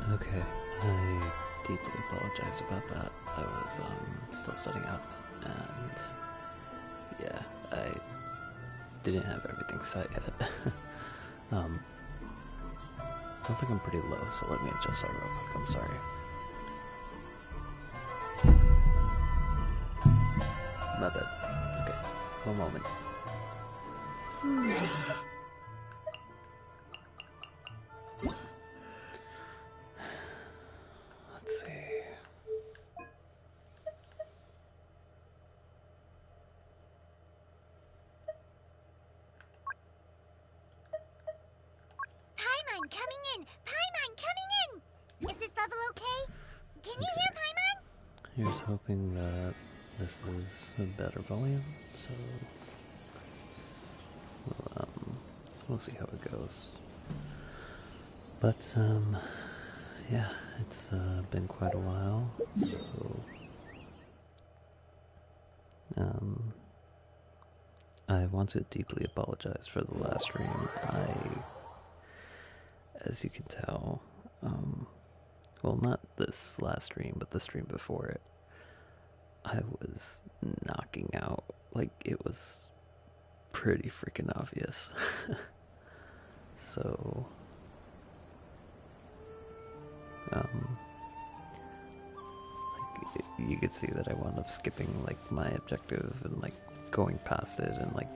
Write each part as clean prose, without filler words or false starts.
Okay, I deeply apologize about that. I was still setting up, and yeah, I didn't have everything set yet. um, Sounds like I'm pretty low, so let me adjust that real quick. I'm sorry. My bad. Okay, one moment. Let's see. Paimon coming in! Paimon coming in! Is this level okay? Can you hear Paimon? Here's hoping that this is a better volume, so we'll see how it goes. But yeah, it's been quite a while, so I want to deeply apologize for the last stream. As you can tell, well, not this last stream, but the stream before it, I was knocking out. Like, it was pretty freaking obvious. So, like, you could see that I wound up skipping, like, my objective and, like, going past it, and, like,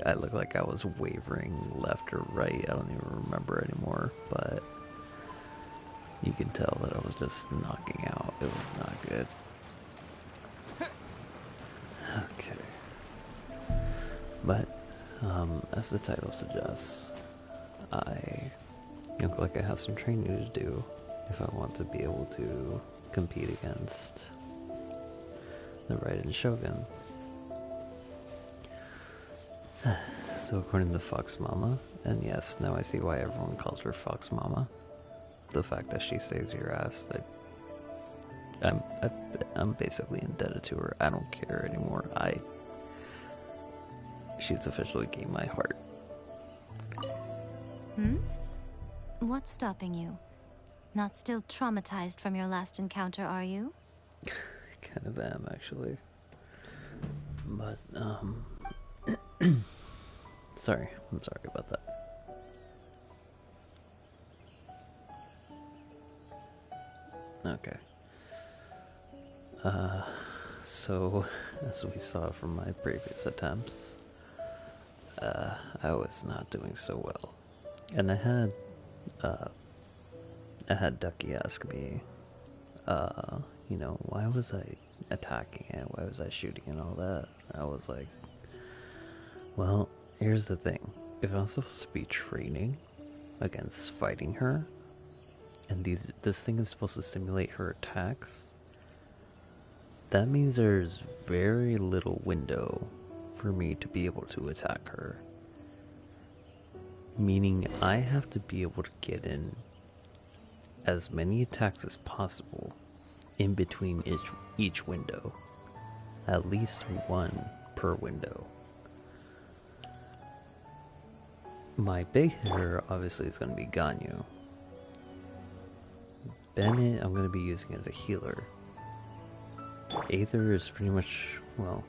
I looked like I was wavering left or right. I don't even remember anymore, but you can tell that I was just knocking out. It was not good. Okay. But, as the title suggests, I look like I have some training to do if I want to be able to compete against the Raiden Shogun. So according to Fox Mama, and yes, now I see why everyone calls her Fox Mama, the fact that she saves your ass, I'm basically indebted to her. I don't care anymore. She's officially gained my heart. What's stopping you? Not still traumatized from your last encounter, are you? Kind of am, actually. But, sorry. I'm sorry about that. Okay. So, as we saw from my previous attempts, I was not doing so well. And I had Ducky ask me, you know, why was I attacking it? Why was I shooting and all that? I was like, well, here's the thing. If I'm supposed to be training against fighting her, and this thing is supposed to simulate her attacks, that means there's very little window for me to be able to attack her. Meaning I have to be able to get in as many attacks as possible in between each window. At least one per window. My big hitter obviously is going to be Ganyu. Bennett I'm going to be using as a healer. Aether is pretty much, well,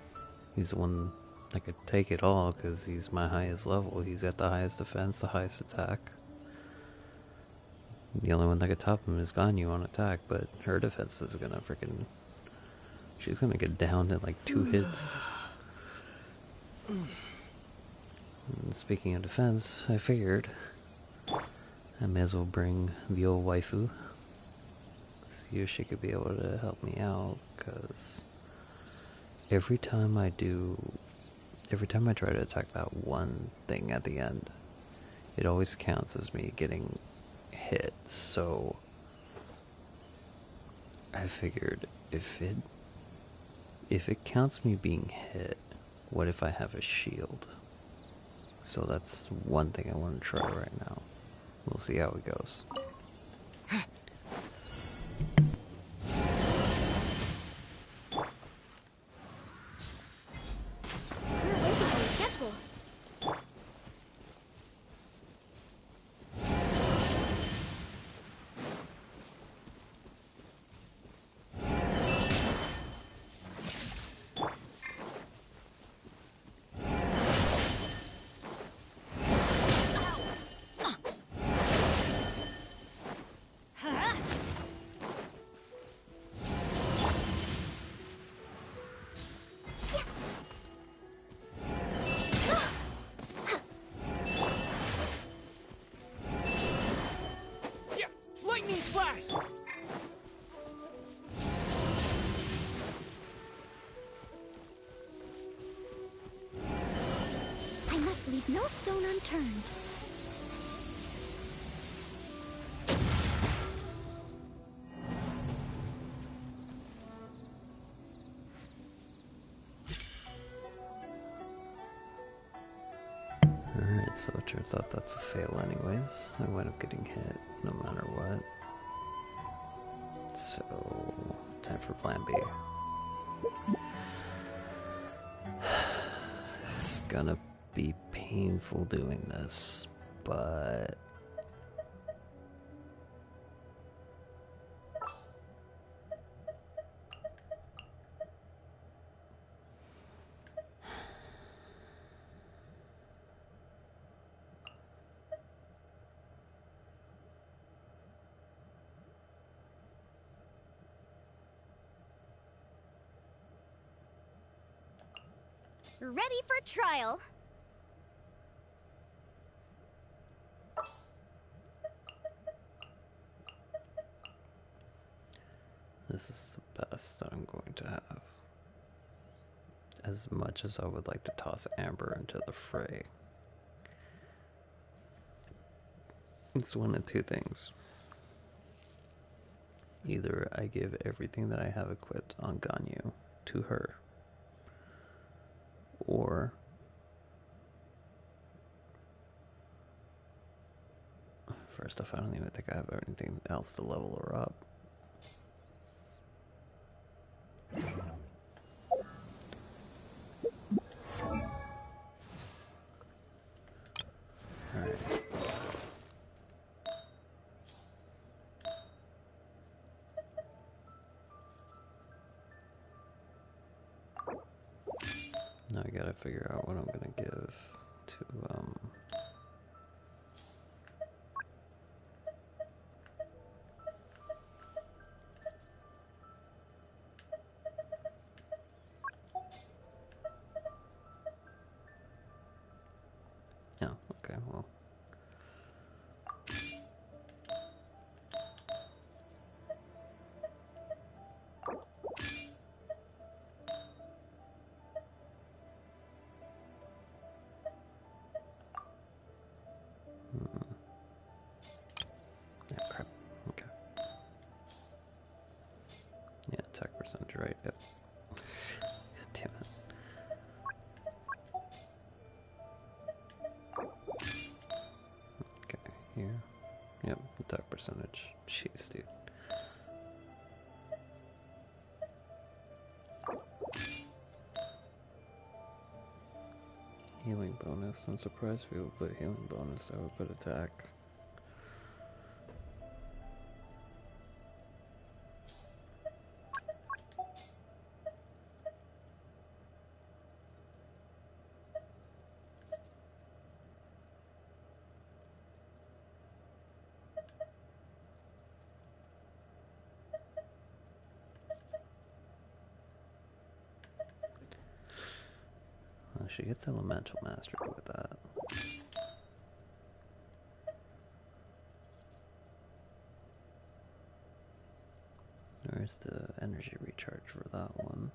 he's the one that could take it all because he's my highest level. He's got the highest defense, the highest attack. The only one that could top him is Ganyu on attack, but her defense is gonna freaking... She's gonna get down in like 2 hits. And speaking of defense, I figured I may as well bring the old waifu. See if she could be able to help me out, because every time I try to attack that one thing at the end, it always counts as me getting hit. So I figured if it counts me being hit, what if I have a shield? So that's one thing I want to try right now. We'll see how it goes. Leave no stone unturned. Alright, so it turns out that's a fail anyways. I wind up getting hit no matter what. So, time for plan B. It's gonna be painful doing this, but Ready for trial. this is the best that I'm going to have. As much as I would like to toss Amber into the fray, it's one of two things. Either I give everything that I have equipped on Ganyu to her, or first off, I don't even think I have anything else to level her up. Alright. Now I gotta figure out what I'm gonna give to, yeah, okay, well. here. Yep, attack percentage. Jeez, dude. Healing bonus. I'm surprised we would put healing bonus. I would put attack. She gets elemental mastery with that. Where's the energy recharge for that one?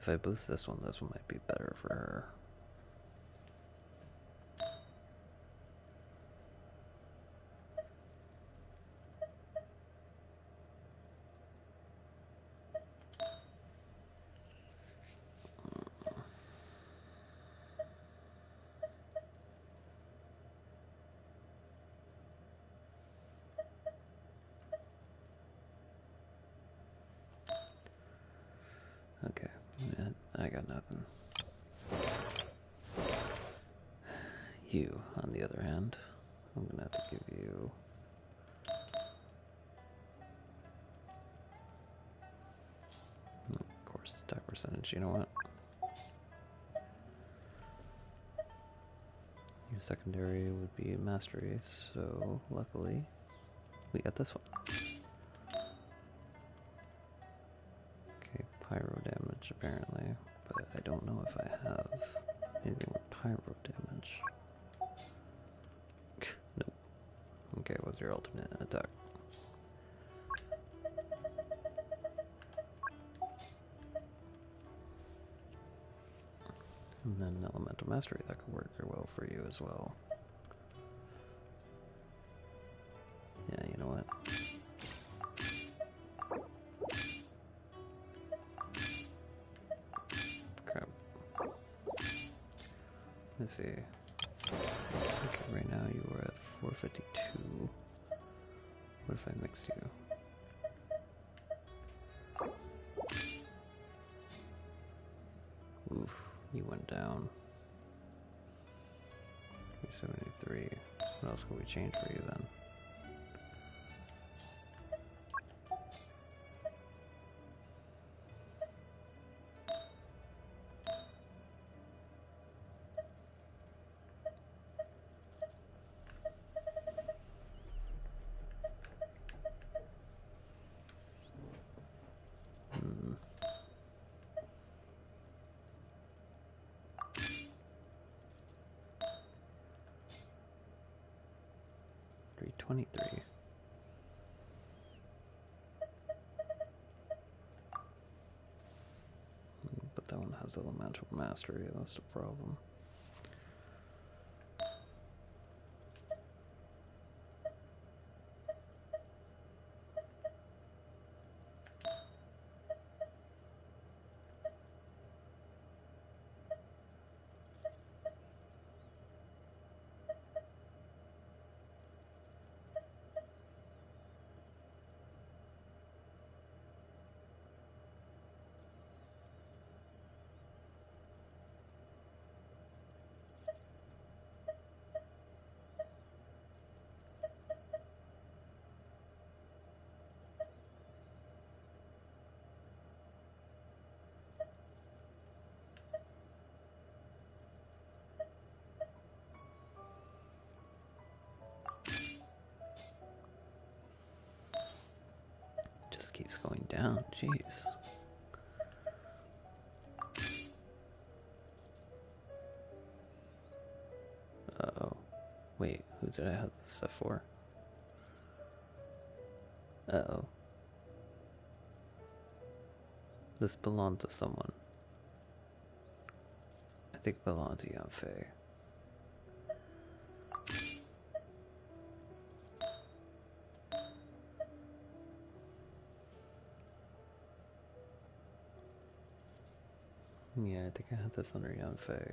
If I boost this one might be better for her. Okay, yeah, I got nothing. You, on the other hand, I'm gonna have to give you... Of course, attack percentage, you know what? Your secondary would be mastery, so luckily we got this one. Okay, pyro damage apparently, but I don't know if I have anything with pyro damage. Nope. Okay, what's your alternate attack? And then elemental mastery, that could work very well for you as well. Yeah, you know what? Crap. Let's see. Okay, right now you are at 452. What if I mixed you? Oof, you went down. 373. What else can we change for you then? Hmm. 323. But that one has elemental mastery, that's the problem. Just keeps going down, jeez. Uh-oh. Wait, who did I have this stuff for? Uh-oh. This belonged to someone. I think it belonged to Yanfei. Yeah, I think I had this under Yanfei.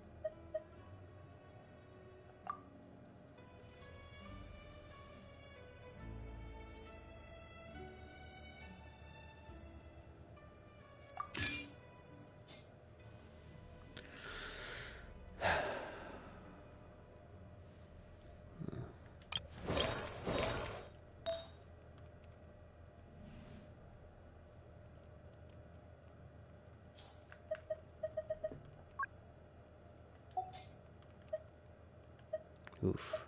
Oof.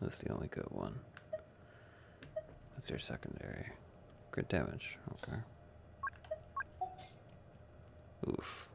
That's the only good one. What's your secondary? Crit damage. Okay. Oof.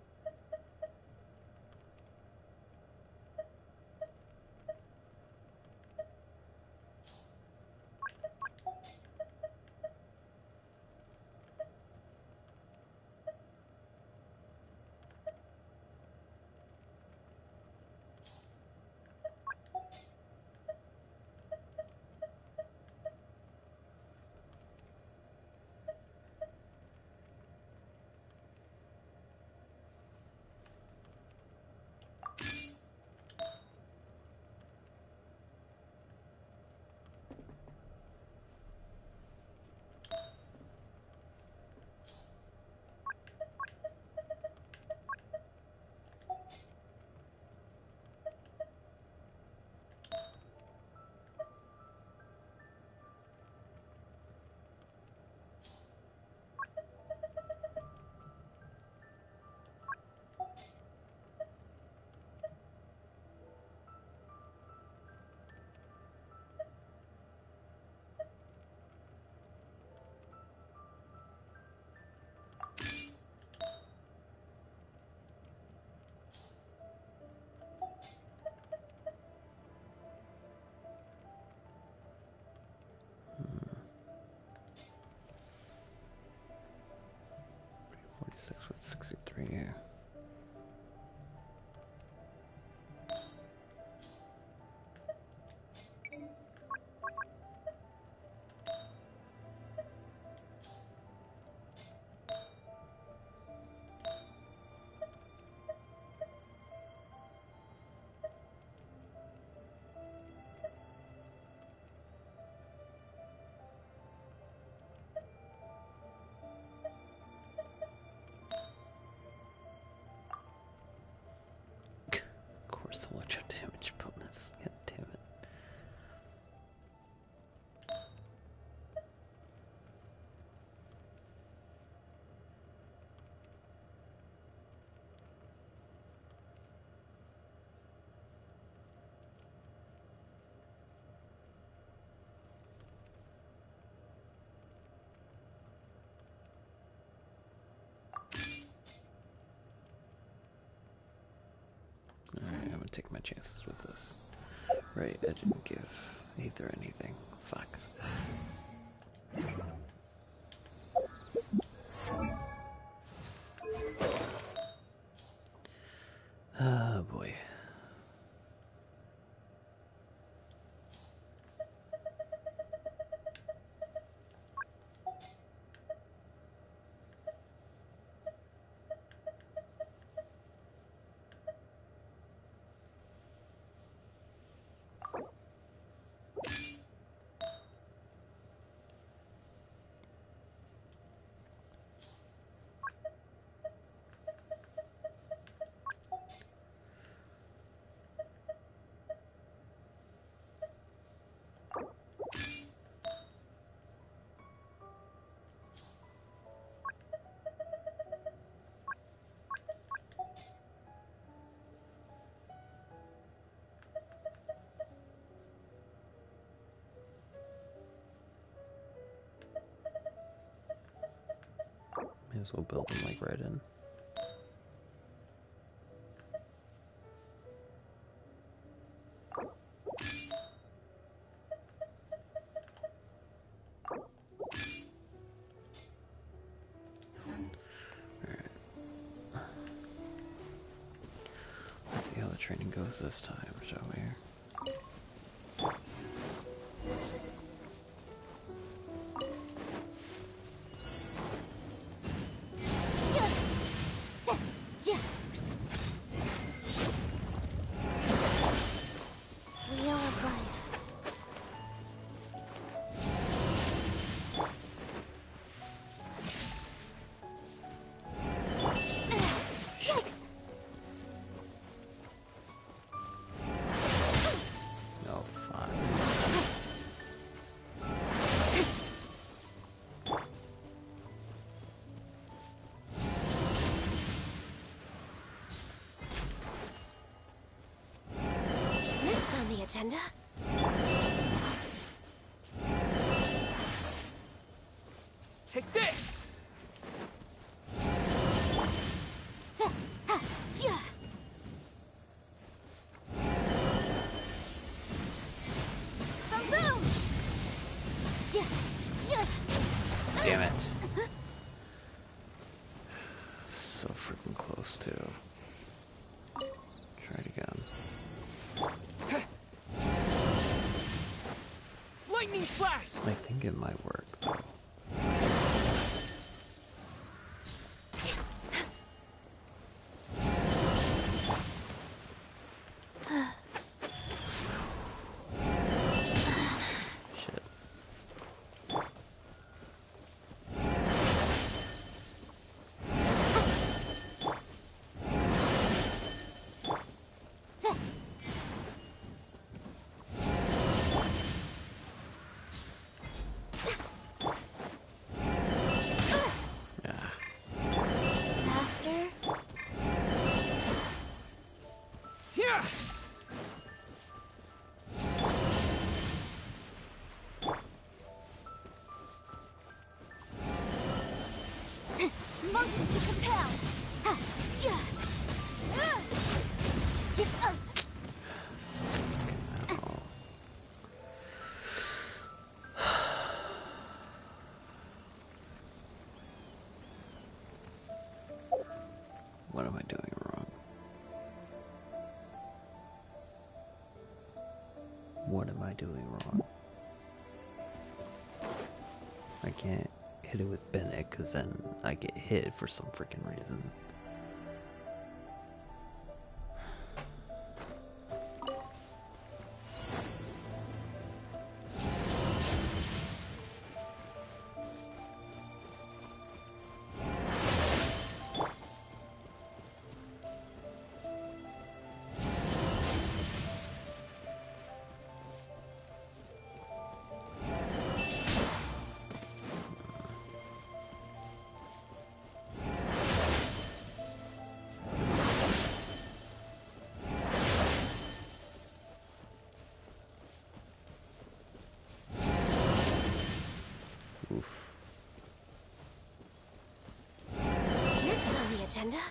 Hmm. 46 with 63 here. Of course, electro damage bonus. God damn it. Alright, I'm gonna take my chances with this. Right, I didn't give either anything. Fuck. Oh boy. May as well build them like right in. Alright. Let's see how the training goes this time, shall we? Wheel of life. Yikes! agenda? Take this! Damn it. So freaking close too. Try it again. Lightning flash! I think it might work though. Shit. Yeah. Faster? Here! Motion to compel! Oh. What am I doing wrong? What am I doing wrong? I can't hit it with Bennett because then I get hit for some freaking reason. Oof. Next on the agenda?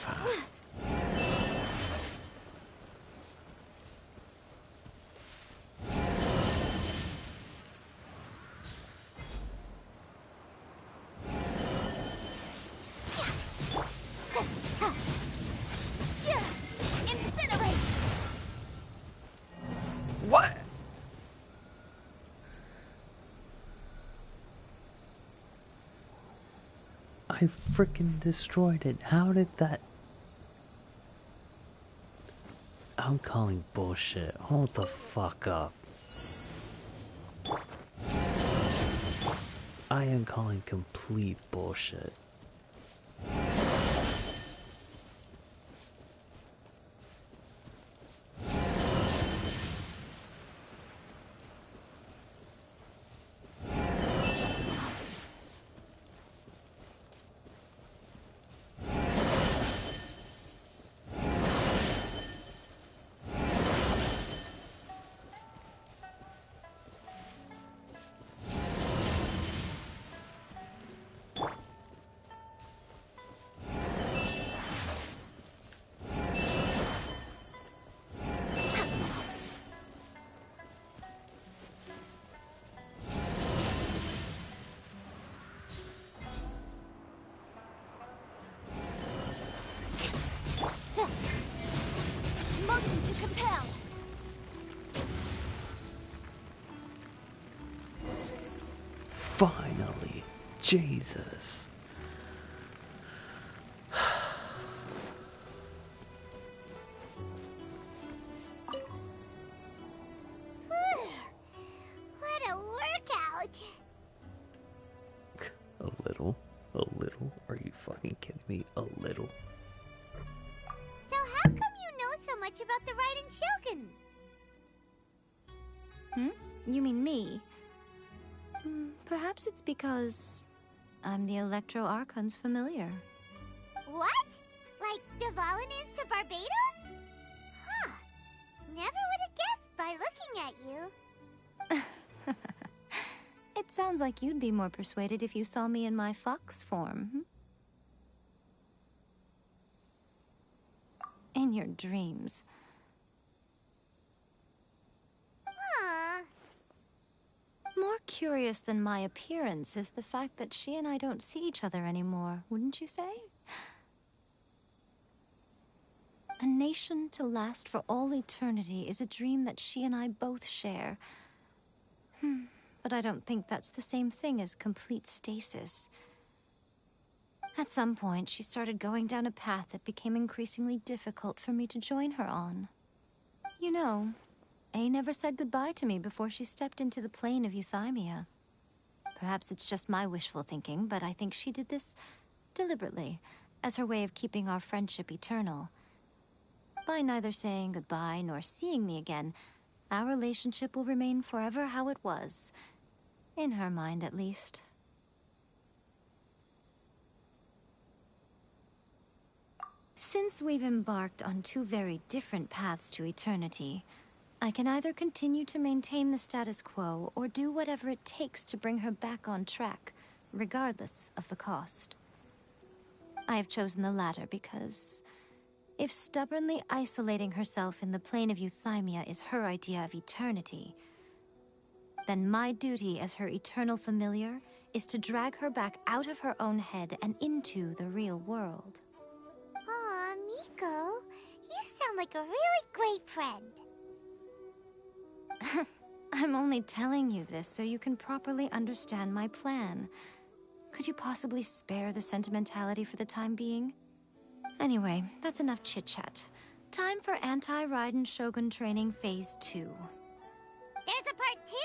Fuck. Incinerate! What? I freaking destroyed it. How did that... I'm calling bullshit. Hold the fuck up. I am calling complete bullshit. Motion to compel! Finally. Jesus. What a workout! A little. A little. Are you fucking kidding me? A little. So how come you know so much about the Raiden Shogun? You mean me? Perhaps it's because I'm the Electro Archon's familiar. What? Like Dvalin is to Barbados? Huh. Never would have guessed by looking at you. It sounds like you'd be more persuaded if you saw me in my fox form. In your dreams. Aw. More curious than my appearance is the fact that she and I don't see each other anymore, wouldn't you say? A nation to last for all eternity is a dream that she and I both share. But I don't think that's the same thing as complete stasis. At some point, she started going down a path that became increasingly difficult for me to join her on. You know, A never said goodbye to me before she stepped into the plane of euthymia. Perhaps it's just my wishful thinking, but I think she did this deliberately, as her way of keeping our friendship eternal. By neither saying goodbye nor seeing me again, our relationship will remain forever how it was. In her mind, at least. Since we've embarked on two very different paths to eternity, I can either continue to maintain the status quo or do whatever it takes to bring her back on track, regardless of the cost. I have chosen the latter because if stubbornly isolating herself in the plane of euthymia is her idea of eternity, then my duty as her eternal familiar is to drag her back out of her own head and into the real world. Aw, Miko, you sound like a really great friend. I'm only telling you this so you can properly understand my plan. Could you possibly spare the sentimentality for the time being? Anyway, that's enough chit-chat. Time for Anti-Raiden Shogun Training Phase 2. There's a part 2?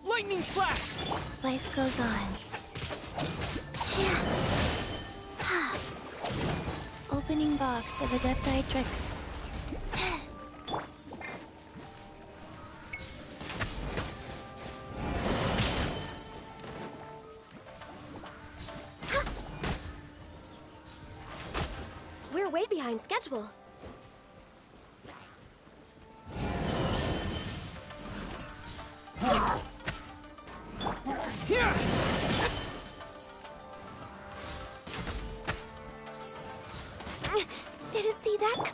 Lightning flash! Life goes on. Opening box of Adepti Tricks. We're way behind schedule. Here! Didn't see that.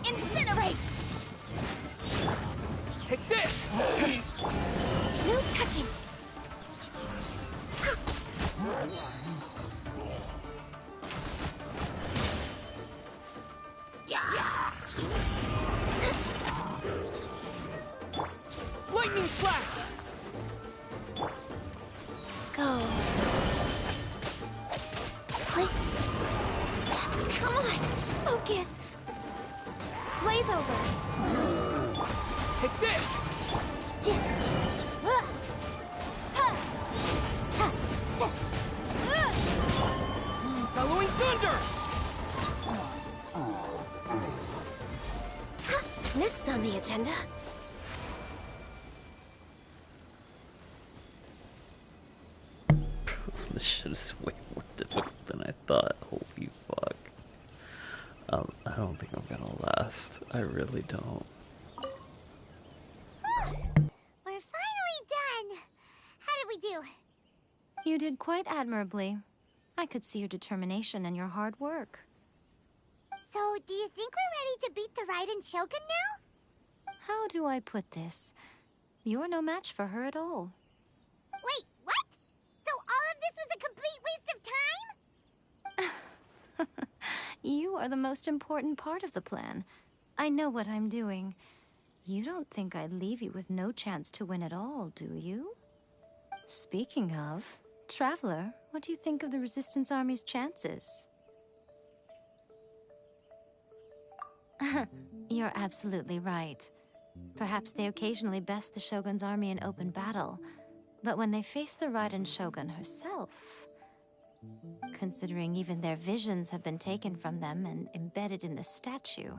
Incinerate! Take this! No touching. Lightning flash! Go. Play. Come on! Focus! Blaze over! Take this! Bellowing thunder! Next on the agenda. This shit is way more difficult than I thought. Holy fuck. I don't think I'm gonna last. I really don't. We're finally done. How did we do? You did quite admirably. I could see your determination and your hard work. So, do you think we're ready to beat the Raiden Shogun now? How do I put this? You're no match for her at all. Wait, what? So all of this was a complete waste of time? You are the most important part of the plan. I know what I'm doing. You don't think I'd leave you with no chance to win at all, do you? Speaking of, Traveler, what do you think of the Resistance Army's chances? You're absolutely right. Perhaps they occasionally best the Shogun's army in open battle, but when they face the Raiden Shogun herself, Considering even their visions have been taken from them and embedded in the statue,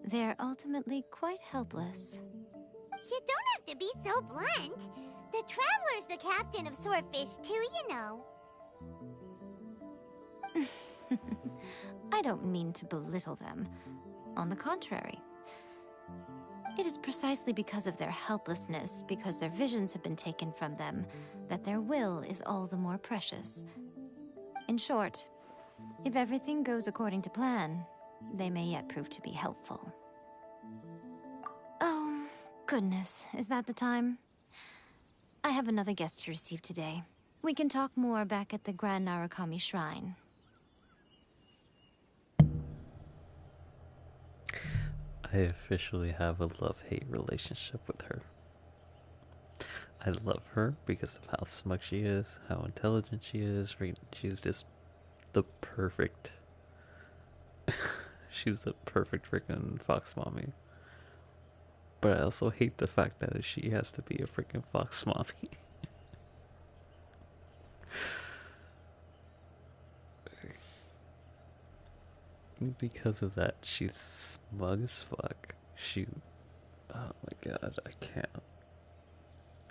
they're ultimately quite helpless. You don't have to be so blunt. The Traveler's the captain of Swordfish too, you know. I don't mean to belittle them. On the contrary. It is precisely because of their helplessness, because their visions have been taken from them, that their will is all the more precious. In short, if everything goes according to plan, they may yet prove to be helpful. Oh, goodness, is that the time? I have another guest to receive today. We can talk more back at the Grand Narukami Shrine. I officially have a love-hate relationship with her. I love her because of how smug she is, how intelligent she is. She's just the perfect... she's the perfect freaking fox mommy. But I also hate the fact that she has to be a freaking fox mommy. Because of that, she's smug as fuck. Oh my god, I can't.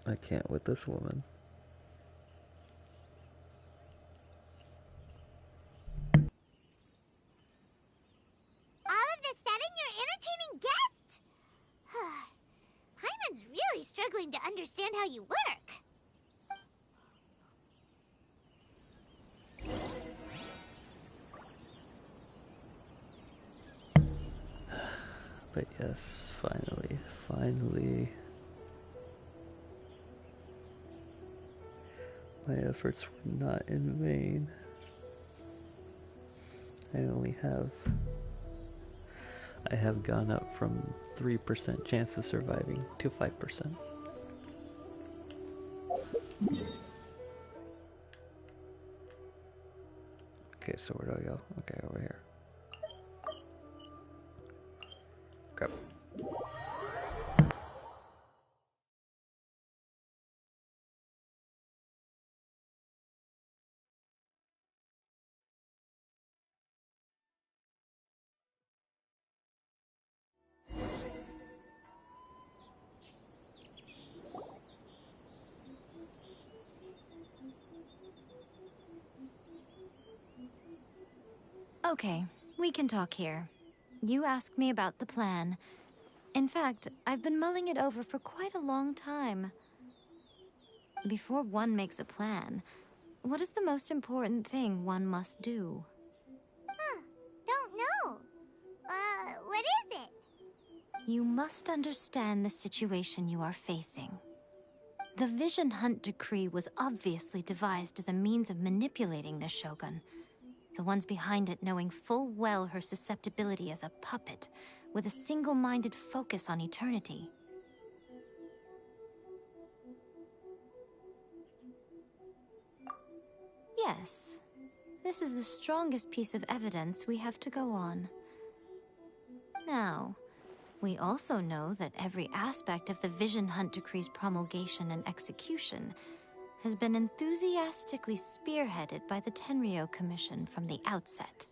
I can't with this woman. All of a sudden, you're entertaining guests? Hyman's really struggling to understand how you work. But yes, finally. My efforts were not in vain. I have gone up from 3% chance of surviving to 5%. Okay, so where do I go? Okay, over here. Grab. Okay, we can talk here. You asked me about the plan. In fact, I've been mulling it over for quite a long time. Before one makes a plan, what is the most important thing one must do? Don't know. What is it? You must understand the situation you are facing. The Vision Hunt Decree was obviously devised as a means of manipulating the Shogun. The ones behind it knowing full well her susceptibility as a puppet, with a single-minded focus on eternity. Yes, this is the strongest piece of evidence we have to go on. Now, we also know that every aspect of the Vision Hunt Decree's promulgation and execution has been enthusiastically spearheaded by the Tenryou Commission from the outset.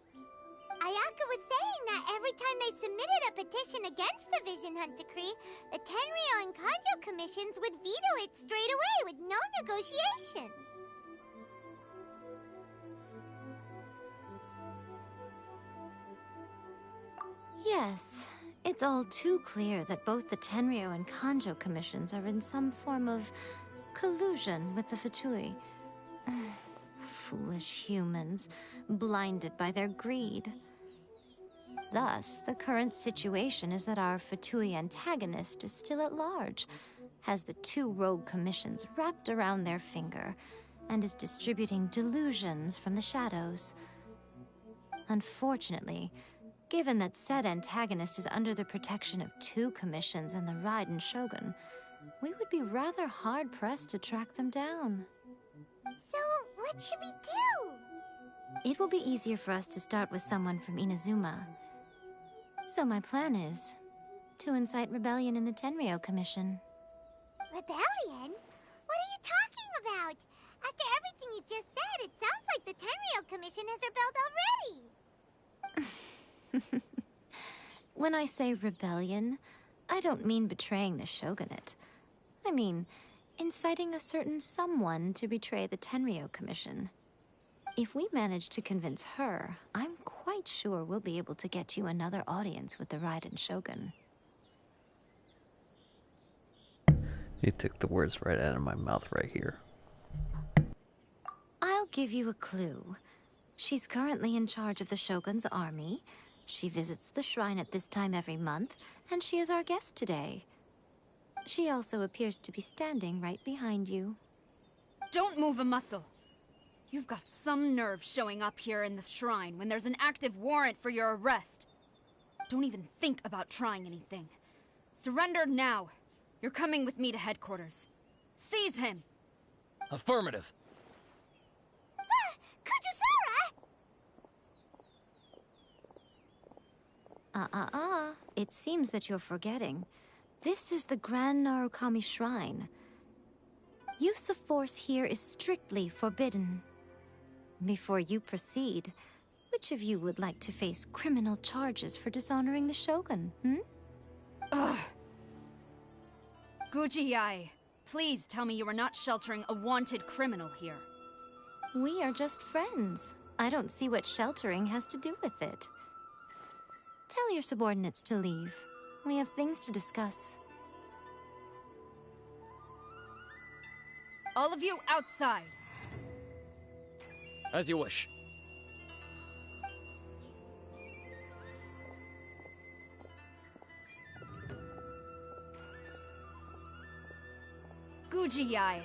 Ayaka was saying that every time they submitted a petition against the Vision Hunt Decree, the Tenryou and Kanjo commissions would veto it straight away with no negotiation. Yes, it's all too clear that both the Tenryou and Kanjo commissions are in some form of collusion with the Fatui. Foolish humans, blinded by their greed. Thus, the current situation is that our Fatui antagonist is still at large, has the two rogue commissions wrapped around their finger, and is distributing delusions from the shadows. Unfortunately, given that said antagonist is under the protection of two commissions and the Raiden Shogun, we would be rather hard-pressed to track them down. So, what should we do? It will be easier for us to start with someone from Inazuma. So my plan is to incite rebellion in the Tenryou Commission. Rebellion? What are you talking about? After everything you just said, it sounds like the Tenryou commission has rebelled already. When I say rebellion, I don't mean betraying the shogunate. I mean, inciting a certain someone to betray the Tenryou Commission. If we manage to convince her, I'm quite sure we'll be able to get you another audience with the Raiden Shogun. You took the words right out of my mouth right here. I'll give you a clue. She's currently in charge of the Shogun's army. She visits the shrine at this time every month, and she is our guest today. She also appears to be standing right behind you. Don't move a muscle. You've got some nerve showing up here in the shrine when there's an active warrant for your arrest. Don't even think about trying anything. Surrender now. You're coming with me to headquarters. Seize him! Affirmative. Kujusara! It seems that you're forgetting. This is the Grand Narukami Shrine. Use of force here is strictly forbidden. Before you proceed, which of you would like to face criminal charges for dishonoring the Shogun, Ugh. Guji-ai, please tell me you are not sheltering a wanted criminal here. We are just friends. I don't see what sheltering has to do with it. Tell your subordinates to leave. We have things to discuss. All of you outside. As you wish. Guji-ai,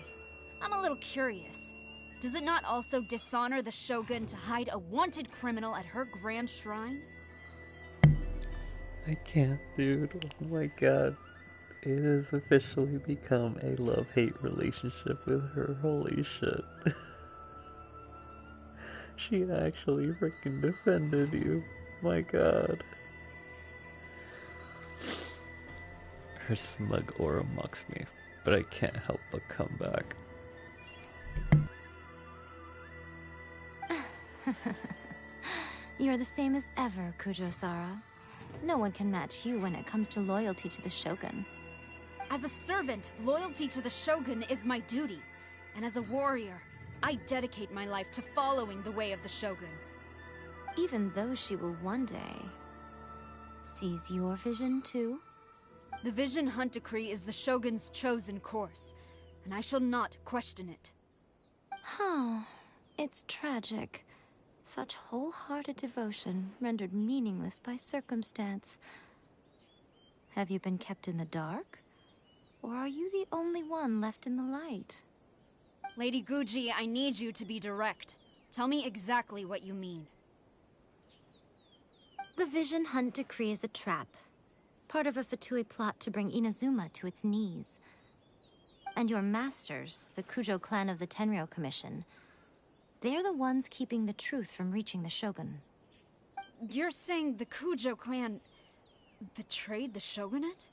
I'm a little curious. Does it not also dishonor the Shogun to hide a wanted criminal at her grand shrine? I can't, dude. Oh my god. It has officially become a love-hate relationship with her. Holy shit. She actually freaking defended you. My god. Her smug aura mocks me, but I can't help but come back. You're the same as ever, Kujo-sara. No one can match you when it comes to loyalty to the Shogun. As a servant, loyalty to the Shogun is my duty. And as a warrior, I dedicate my life to following the way of the Shogun. Even though she will one day seize your vision too? The Vision Hunt Decree is the Shogun's chosen course, and I shall not question it. Oh, it's tragic. Such wholehearted devotion rendered meaningless by circumstance. Have you been kept in the dark? Or are you the only one left in the light? Lady Guji, I need you to be direct. Tell me exactly what you mean. The Vision Hunt Decree is a trap. Part of a Fatui plot to bring Inazuma to its knees. And your masters, the Kujo clan of the Tenryou Commission, they're the ones keeping the truth from reaching the Shogun. You're saying the Kujo clan betrayed the Shogunate?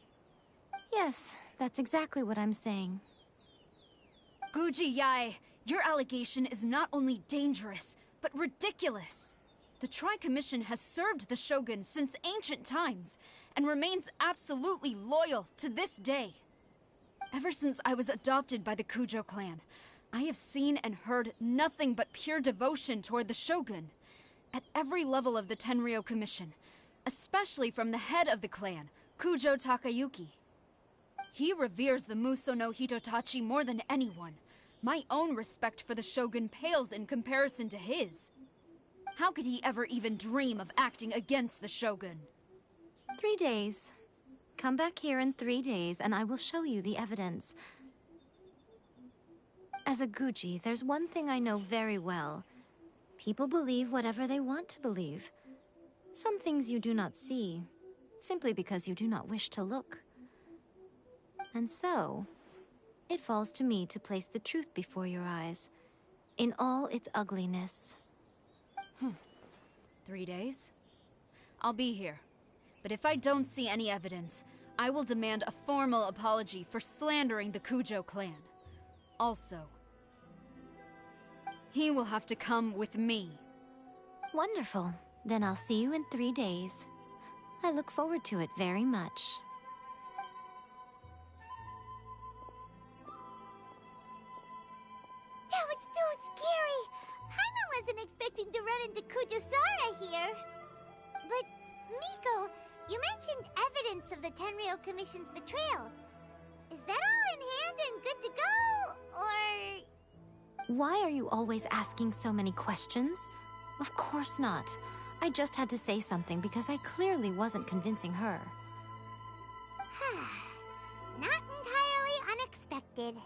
Yes, that's exactly what I'm saying. Guji-ai, your allegation is not only dangerous, but ridiculous. The Tri-Commission has served the Shogun since ancient times, and remains absolutely loyal to this day. Ever since I was adopted by the Kujo clan, I have seen and heard nothing but pure devotion toward the Shogun. At every level of the Tenryou Commission, especially from the head of the clan, Kujo Takayuki. He reveres the Muso no Hitotachi more than anyone. My own respect for the Shogun pales in comparison to his. How could he ever even dream of acting against the Shogun? 3 days. Come back here in 3 days and I will show you the evidence. As a Guji, there's one thing I know very well. People believe whatever they want to believe. Some things you do not see, simply because you do not wish to look. And so, it falls to me to place the truth before your eyes, in all its ugliness. 3 days? I'll be here. But if I don't see any evidence, I will demand a formal apology for slandering the Kujo clan. Also, he will have to come with me. Wonderful. Then I'll see you in 3 days. I look forward to it very much. That was so scary! Paimon wasn't expecting to run into Kujosara here. But, Miko, you mentioned evidence of the Tenryou Commission's betrayal. Is that all in hand and good to go, or...? Why are you always asking so many questions? Of course not. I just had to say something because I clearly wasn't convincing her. Not entirely unexpected.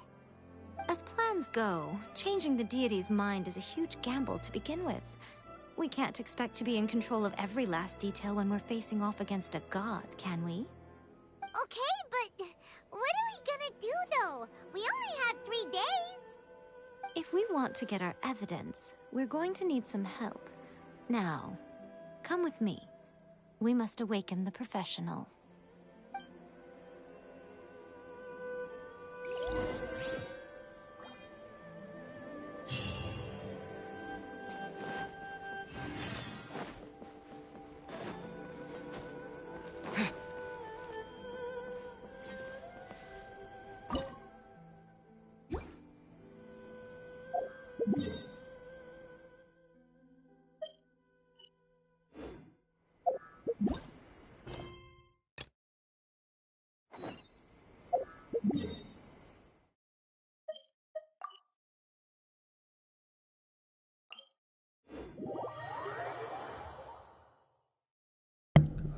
As plans go, changing the deity's mind is a huge gamble to begin with. We can't expect to be in control of every last detail when we're facing off against a god, can we? Okay, but what are we gonna do, though? We only have 3 days. If we want to get our evidence, we're going to need some help. Now, come with me. We must awaken the professional.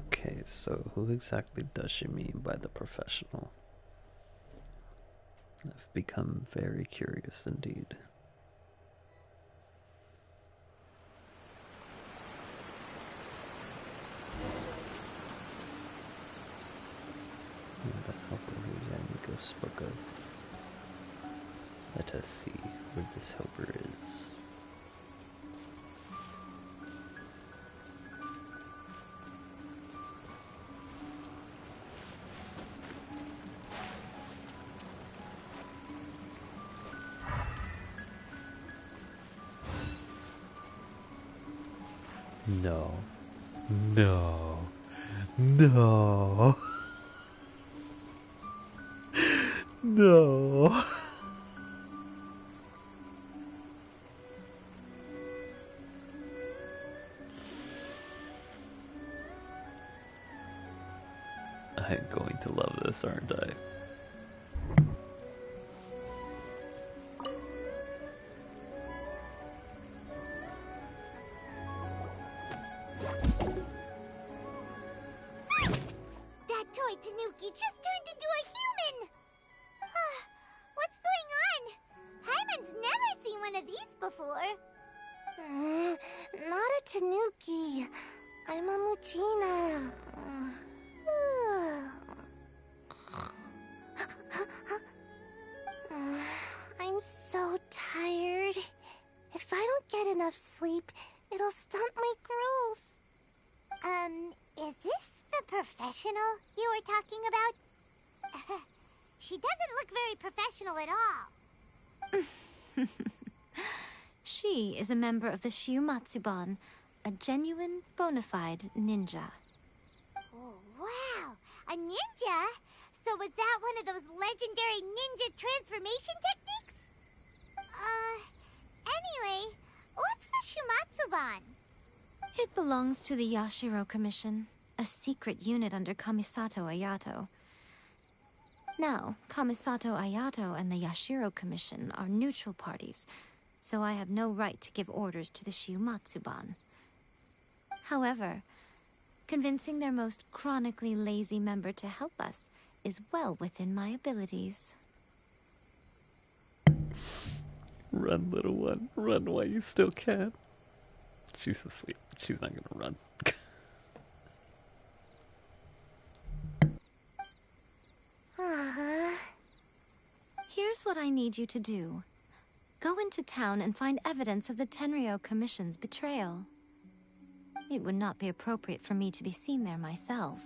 Okay, so who exactly does she mean by the professional? I've become very curious indeed. The helper who Yaniko spoke of. Let us see where this helper is. No. No. No. No. I'm going to love this, aren't I? That toy Tanuki just turned into a human! What's going on? Paimon's never seen one of these before. Not a Tanuki. I'm a Muchina. I'm so tired. If I don't get enough sleep, it'll stunt my growth. Is this the professional you were talking about? She doesn't look very professional at all. She is a member of the Shiumatsuban, a genuine, bona fide ninja. Oh, wow! A ninja? So was that one of those legendary ninja transformation techniques? Anyway, what's the Shumatsuban? It belongs to the Yashiro Commission, a secret unit under Kamisato Ayato. Now, Kamisato Ayato and the Yashiro Commission are neutral parties, so I have no right to give orders to the Shiumatsuban. However, convincing their most chronically lazy member to help us is well within my abilities. Run, little one. Run while you still can. She's asleep. She's not gonna run. Here's what I need you to do. Go into town and find evidence of the Tenryou Commission's betrayal. It would not be appropriate for me to be seen there myself.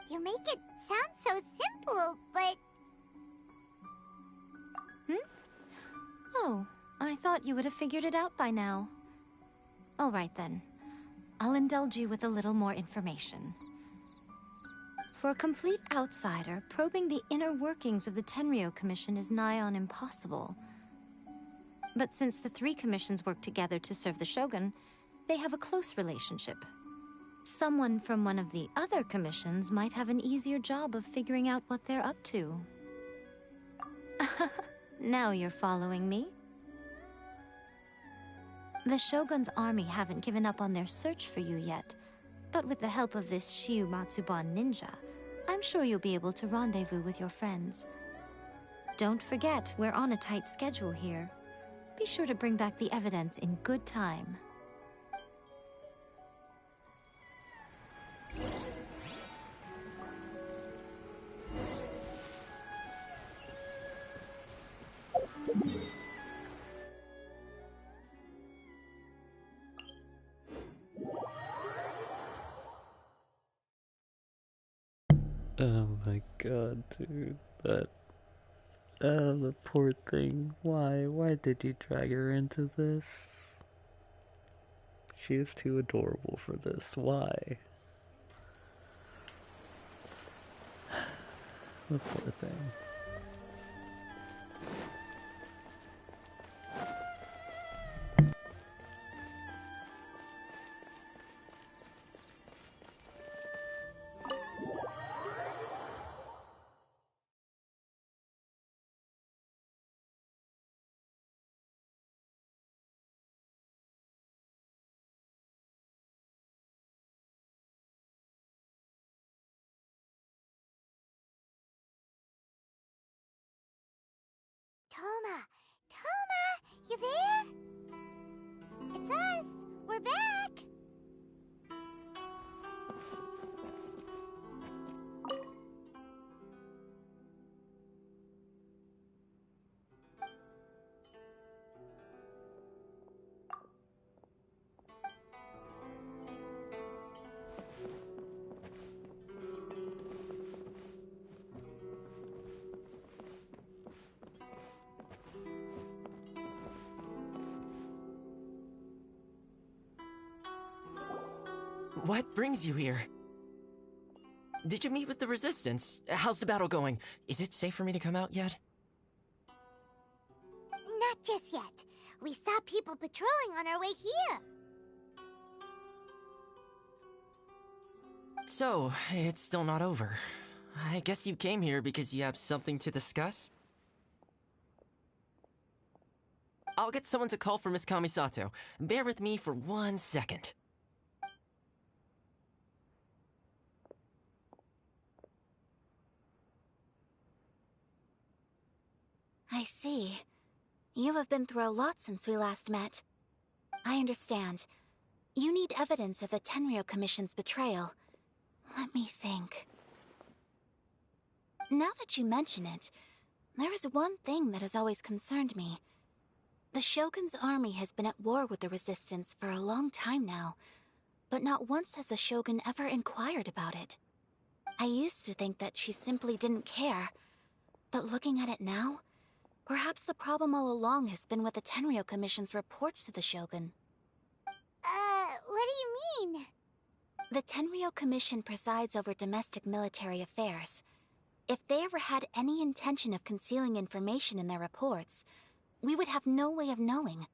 You make it sound so simple, but... Oh, I thought you would have figured it out by now. All right then. I'll indulge you with a little more information. For a complete outsider, probing the inner workings of the Tenryou Commission is nigh on impossible. But since the three commissions work together to serve the Shogun, they have a close relationship. Someone from one of the other commissions might have an easier job of figuring out what they're up to. Now you're following me? The Shogun's army haven't given up on their search for you yet, but with the help of this Shiu Matsuban ninja, I'm sure you'll be able to rendezvous with your friends. Don't forget, we're on a tight schedule here. Be sure to bring back the evidence in good time. Oh my god, dude. The poor thing. Why did you drag her into this? She is too adorable for this. Why? The poor thing. Toma! Toma! You there? It's us! We're back! What brings you here? Did you meet with the Resistance? How's the battle going? Is it safe for me to come out yet? Not just yet. We saw people patrolling on our way here. So, it's still not over. I guess you came here because you have something to discuss? I'll get someone to call for Miss Kamisato. Bear with me for 1 second. I see. You have been through a lot since we last met. I understand. You need evidence of the Tenryou Commission's betrayal. Let me think. Now that you mention it, there is one thing that has always concerned me. The Shogun's army has been at war with the Resistance for a long time now, but not once has the Shogun ever inquired about it. I used to think that she simply didn't care, but looking at it now, perhaps the problem all along has been with the Tenryou Commission's reports to the Shogun. What do you mean? The Tenryou Commission presides over domestic military affairs. If they ever had any intention of concealing information in their reports, we would have no way of knowing.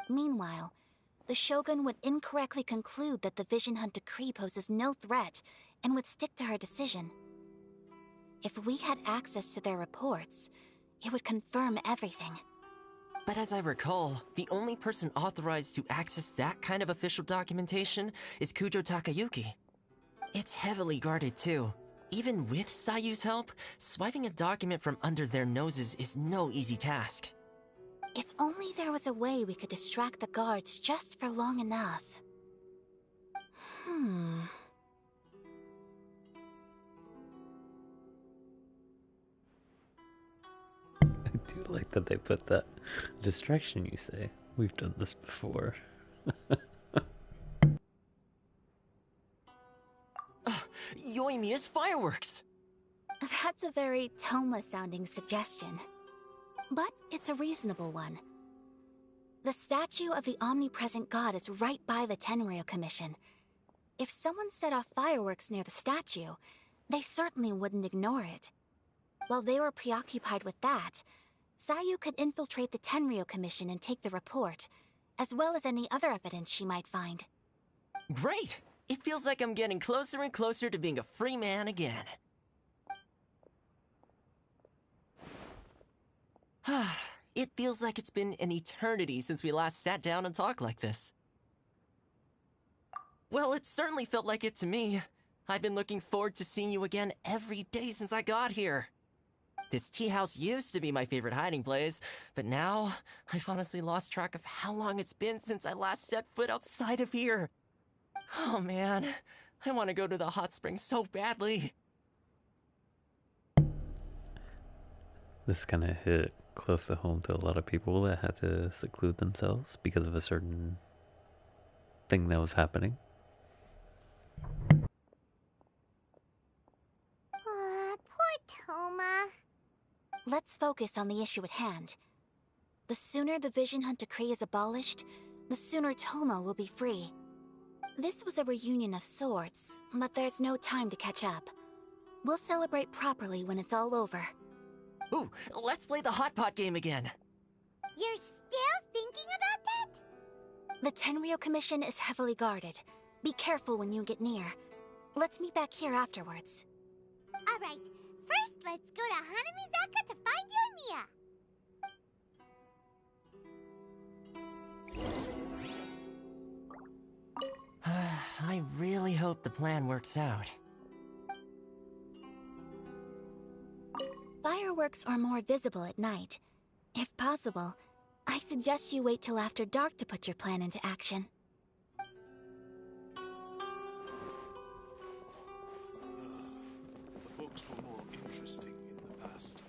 Meanwhile, the Shogun would incorrectly conclude that the Vision Hunt decree poses no threat and would stick to her decision. If we had access to their reports, it would confirm everything. But as I recall, the only person authorized to access that kind of official documentation is Kujo Takayuki. It's heavily guarded too. Even with Sayu's help, swiping a document from under their noses is no easy task. If only there was a way we could distract the guards just for long enough. I do like that they put that distraction, you say. We've done this before. Yoimiya's fireworks! That's a very Toma-sounding suggestion. But it's a reasonable one. The statue of the omnipresent god is right by the Tenryou Commission. If someone set off fireworks near the statue, they certainly wouldn't ignore it. While they were preoccupied with that, Sayu could infiltrate the Tenryou Commission and take the report, as well as any other evidence she might find. Great! It feels like I'm getting closer and closer to being a free man again. It feels like it's been an eternity since we last sat down and talked like this. Well, it certainly felt like it to me. I've been looking forward to seeing you again every day since I got here. This tea house used to be my favorite hiding place, but now I've honestly lost track of how long it's been since I last set foot outside of here. Oh man, I want to go to the hot springs so badly. This kind of hit close to home to a lot of people that had to seclude themselves because of a certain thing that was happening. Poor Toma. Let's focus on the issue at hand. The sooner the Vision Hunt Decree is abolished, the sooner Toma will be free. This was a reunion of sorts, but there's no time to catch up. We'll celebrate properly when it's all over. Ooh, let's play the hot pot game again. You're still thinking about that? The Tenryou Commission is heavily guarded. Be careful when you get near. Let's meet back here afterwards. Alright, first let's go to Hanamizaka to find you and Mia. I really hope the plan works out. Fireworks are more visible at night. If possible, I suggest you wait till after dark to put your plan into action. The books were more interesting in the past.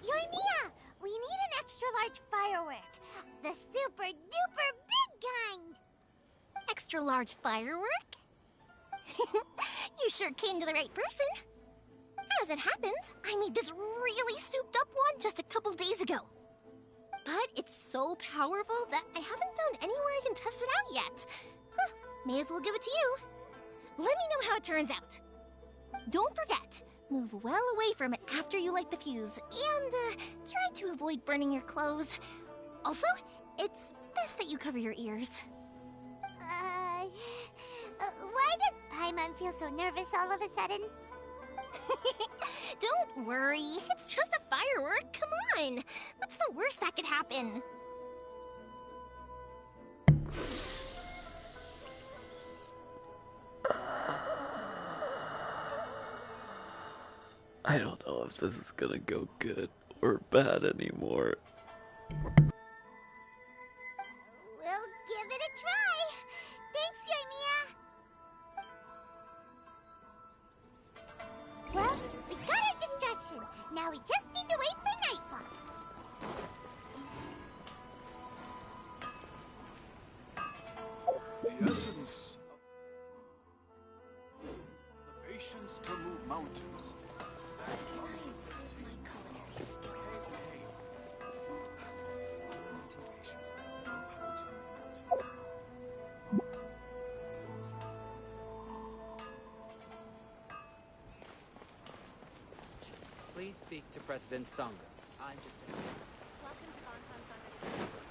Yoimiya, we need an extra large firework. The super duper big kind. Extra large firework? You sure came to the right person. As it happens, I made this really souped up one just a couple days ago. But it's so powerful that I haven't found anywhere I can test it out yet. Huh, may as well give it to you. Let me know how it turns out. Don't forget, move well away from it after you light the fuse, and try to avoid burning your clothes. Also, it's best that you cover your ears. Why does Paimon feel so nervous all of a sudden? Don't worry, it's just a firework, come on! What's the worst that could happen? I don't know if this is gonna go good or bad anymore. We'll give it a try. Thanks, Yoimiya. Well, we got our distraction. Now we just need to wait for nightfall. The essence of the patience to move mountains. My culinary skills. Please speak to President Sangha. I'm just a... Welcome to Bonton Sangha.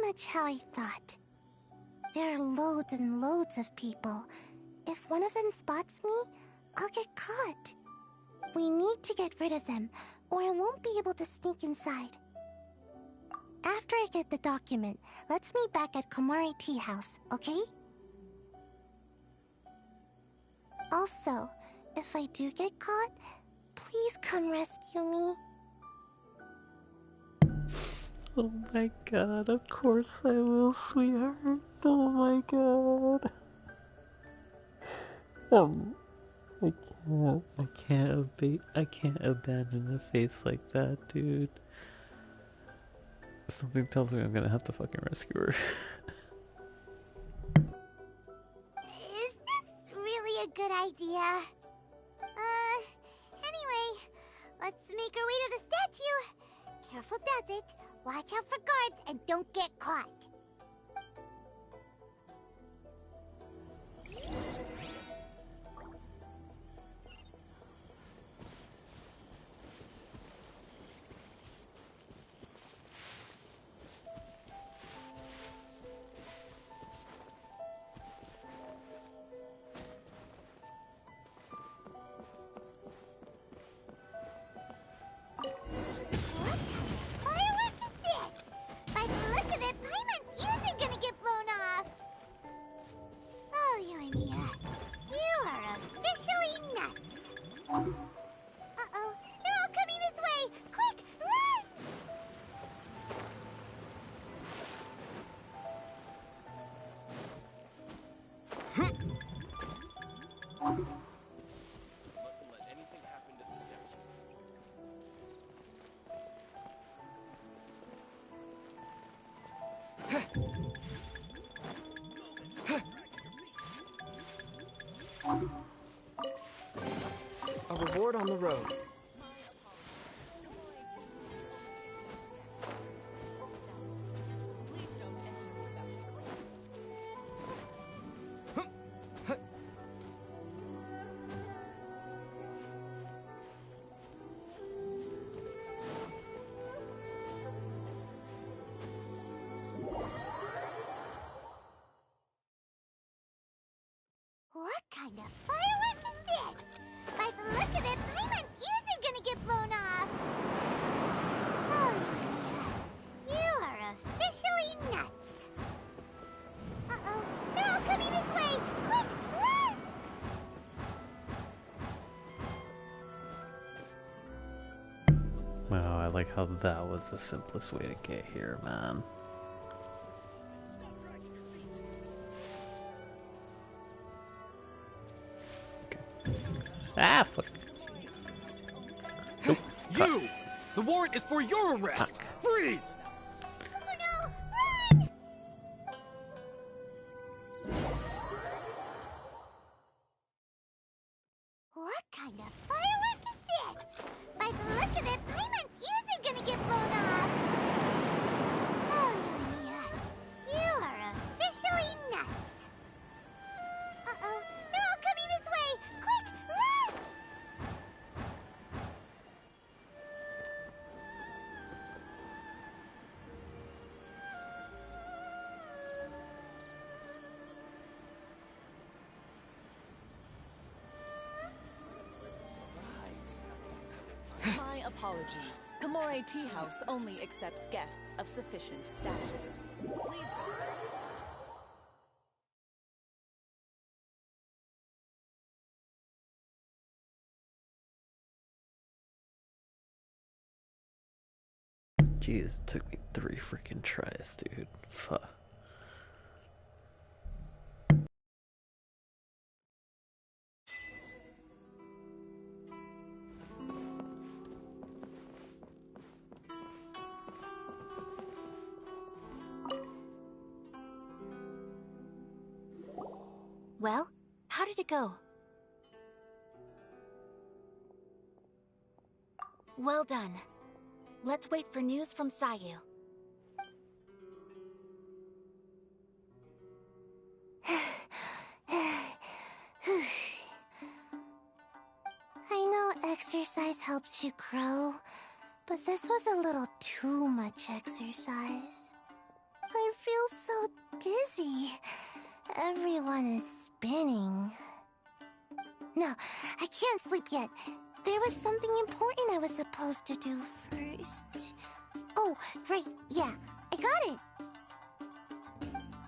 much how I thought. There are loads and loads of people. If one of them spots me, I'll get caught. We need to get rid of them, or I won't be able to sneak inside. After I get the document, let's meet back at Komari Tea House, okay? Also, if I do get caught, please come rescue me. Oh my god, of course I will, sweetheart. Oh my god. I can't abandon a face like that, dude. Something tells me I'm gonna have to fucking rescue her. Is this really a good idea? Anyway, let's make our way to the statue. Careful does it. Watch out for guards and don't get caught. A reward on the road. What kind of firework is this? By the look of it, Paimon's ears are gonna get blown off! Oh, Yoimiya, you are officially nuts! Uh-oh, they're all coming this way! Quick, run! Wow, I like how that was the simplest way to get here, man. Ah, fuck. Nope. You! The warrant is for your arrest! Freeze! Oh no! Run! What kind of firework is this? By the look of it, Paimon's ears are gonna get blown off! Oh, Yoimiya, you are officially nuts! Uh-oh, they're all coming this way! Quick, run! My apologies. Komore Tea House only accepts guests of sufficient status. Please don't. Jeez, it took me 3 freaking tries, dude. Fuck. Well, how did it go? Well done. Let's wait for news from Sayu. I know exercise helps you grow, but this was a little too much exercise. I feel so dizzy. Everyone is spinning. No, I can't sleep yet. There was something important I was supposed to do first. Oh, right, yeah, I got it.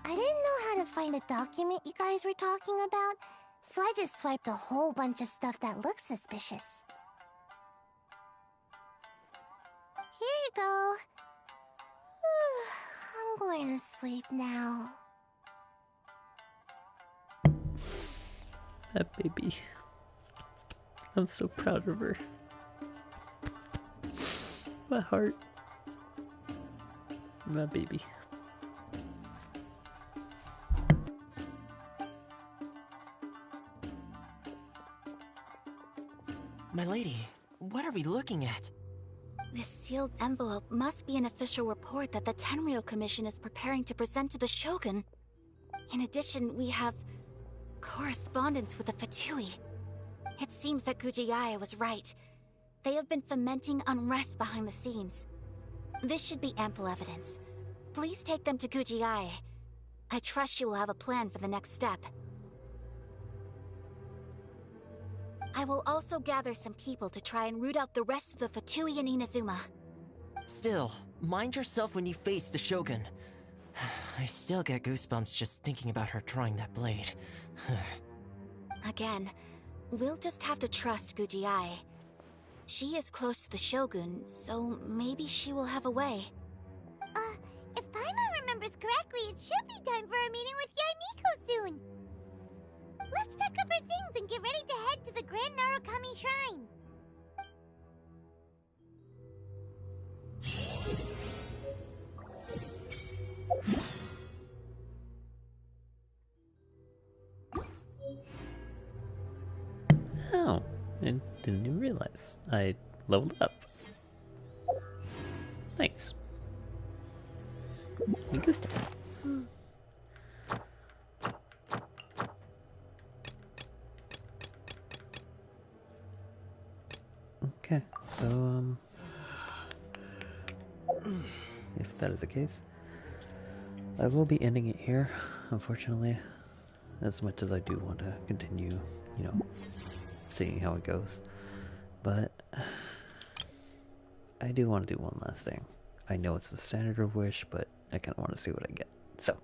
I didn't know how to find a document you guys were talking about, so I just swiped a whole bunch of stuff that looks suspicious. Here you go. I'm going to sleep now. That baby. I'm so proud of her. My heart. My baby. My lady, what are we looking at? This sealed envelope must be an official report that the Tenryou Commission is preparing to present to the Shogun. In addition, we have correspondence with the Fatui. It seems that Kujiaya was right. They have been fomenting unrest behind the scenes. This should be ample evidence. Please take them to Kujiaya. I trust she will have a plan for the next step. I will also gather some people to try and root out the rest of the Fatui in Inazuma. Still, mind yourself when you face the Shogun. I still get goosebumps just thinking about her drawing that blade. Again, we'll just have to trust Kujiai. She is close to the Shogun, so maybe she will have a way. If Paimon remembers correctly, it should be time for a meeting with Yaimiko soon. Let's pack up our things and get ready to head to the Grand Narukami Shrine. Oh, I didn't even realize. I leveled up. Nice. Good stuff. Okay, so, if that is the case, I will be ending it here, unfortunately, as much as I do want to continue, you know, seeing how it goes. But I do want to do one last thing. I know it's the standard of wish, but I kind of want to see what I get. So,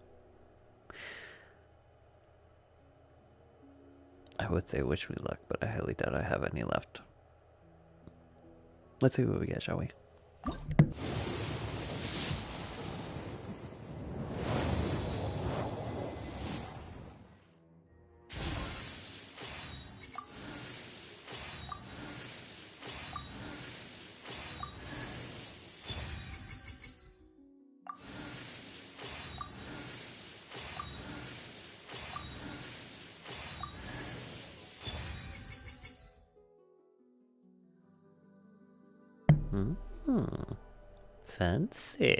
I would say wish me luck, but I highly doubt I have any left. Let's see what we get, shall we? Fancy.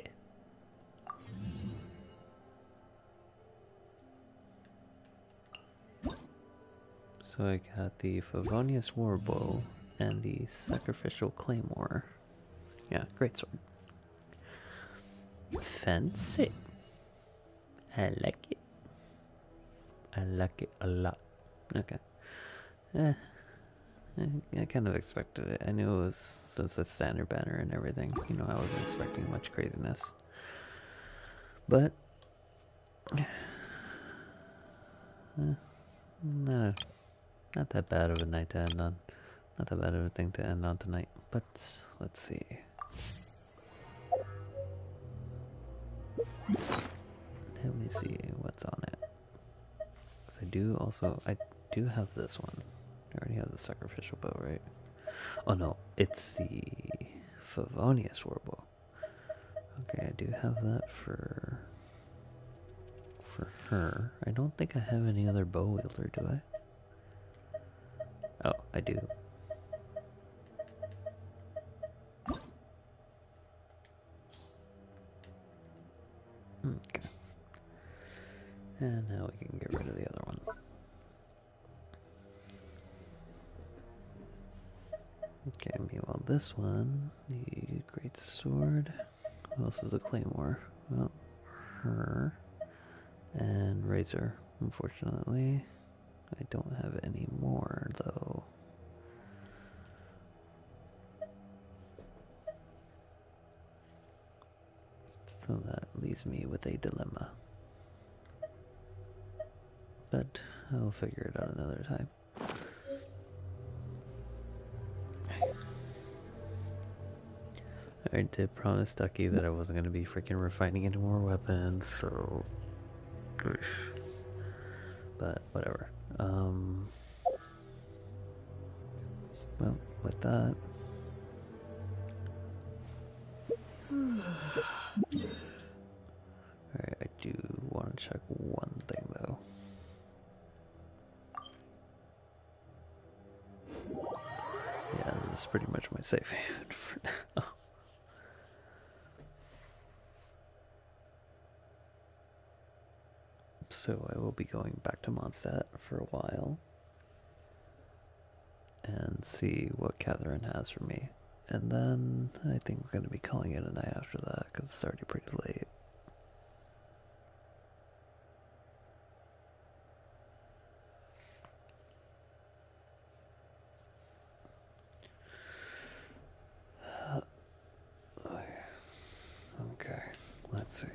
So I got the Favonius Warbow and the Sacrificial Claymore. Yeah, great sword. Fancy. I like it. I like it a lot. Okay. I kind of expected it. I knew it was a standard banner and everything. You know, I wasn't expecting much craziness. But, not that bad of a night to end on. Not that bad of a thing to end on tonight. But, let's see. Let me see what's on it. Because I do have this one. I already have the Sacrificial Bow, right? Oh no, it's the Favonius Warbow. Okay, I do have that for her. I don't think I have any other bow wielder, do I? Oh, I do. Okay. And now we can get rid of the other one. Okay, meanwhile this one, the Great Sword. Who else is a Claymore? Well, her. And Razor, unfortunately. I don't have any more, though. So that leaves me with a dilemma. But I'll figure it out another time. I did promise Ducky that I wasn't going to be freaking refining any more weapons, so... But, whatever. Well, with that... Alright, I do want to check one thing, though. Yeah, this is pretty much my safe haven for now. So I will be going back to Mondstadt for a while and see what Catherine has for me. And then I think we're going to be calling it a night after that because it's already pretty late. Okay, let's see.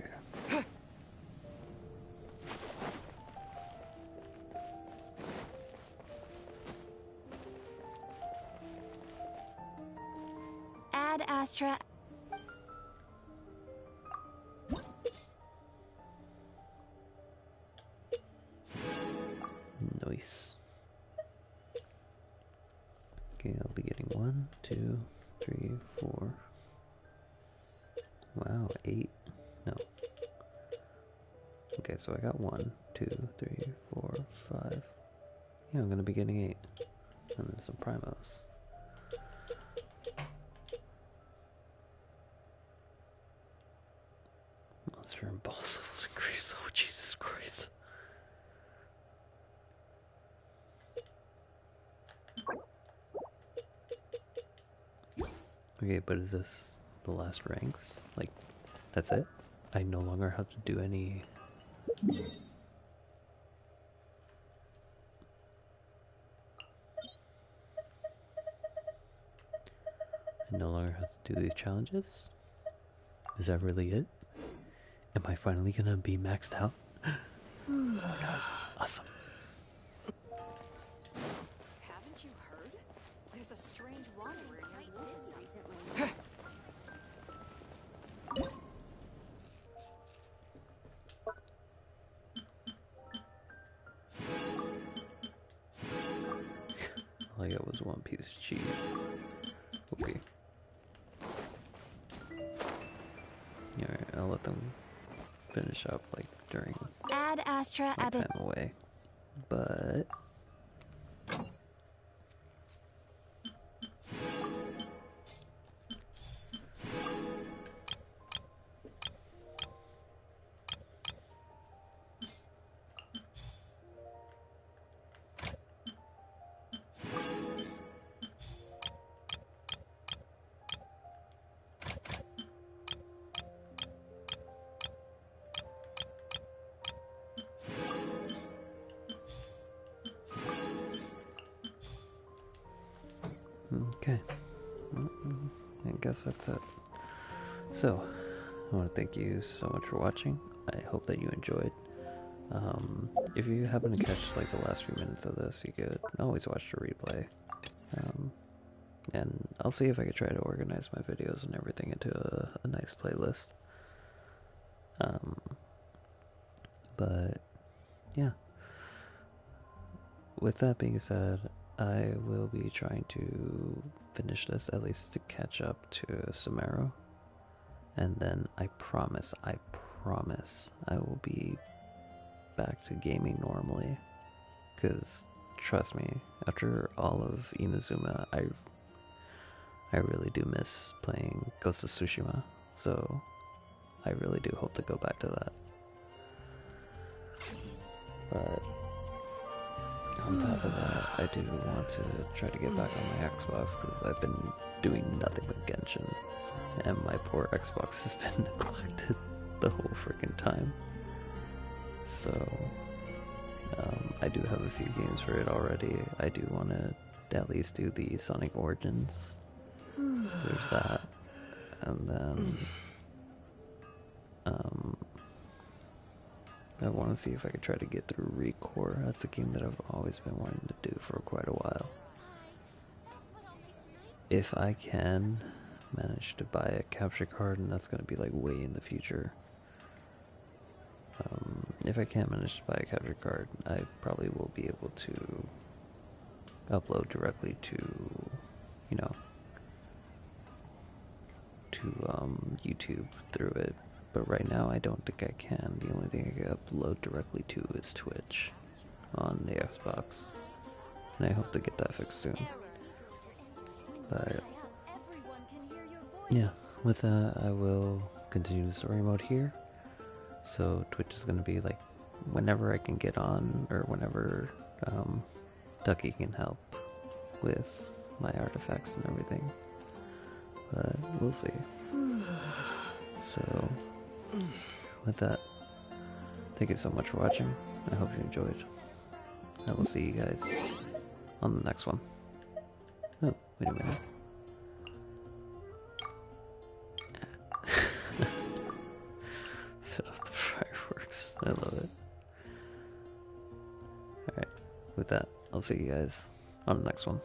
Ad Astra. Nice. Okay, I'll be getting 1, 2, 3, 4. Wow, 8. No. Okay, so I got 1, 2, 3, 4, 5. Yeah, I'm gonna be getting 8. And then some primos. Monster and boss levels increase. Oh, Jesus Christ. Okay, but is this the last ranks? Like, that's it? I no longer have to do any... I no longer have to do these challenges? Is that really it? Am I finally gonna be maxed out? Oh no. Awesome. Haven't you heard? There's a strange wanderer in your busy recently. All I got was 1 piece of cheese. Okay. Alright, I'll let them finish up like during Ad Astra my time away. But okay. Well, I guess that's it. So, I want to thank you so much for watching. I hope that you enjoyed. If you happen to catch like the last few minutes of this, you could always watch the replay. And I'll see if I could try to organize my videos and everything into a nice playlist. But yeah. With that being said, I will be trying to finish this, at least to catch up to Samaro. And then I promise, I will be back to gaming normally. Because, trust me, after all of Inazuma, I really do miss playing Ghost of Tsushima. So, I really do hope to go back to that. But on top of that, I do want to try to get back on my Xbox because I've been doing nothing but Genshin, and my poor Xbox has been neglected. the whole freaking time. So, I do have a few games for it already. I do want to at least do the Sonic Origins. So there's that. And then, I want to see if I could try to get through Recore. That's a game that I've always been wanting to do for quite a while. If I can manage to buy a capture card, and that's going to be like way in the future. If I can't manage to buy a capture card, I probably will be able to upload directly to, you know, to YouTube through it. But right now I don't think I can. The only thing I can upload directly to is Twitch on the Xbox. And I hope to get that fixed soon. But yeah, with that I will continue the story mode here. So Twitch is going to be like whenever I can get on, or whenever Ducky can help with my artifacts and everything. But we'll see. So with that, thank you so much for watching. I hope you enjoyed. I will see you guys on the next one. Oh, wait a minute. Set off the fireworks. I love it. Alright, with that, I'll see you guys on the next one.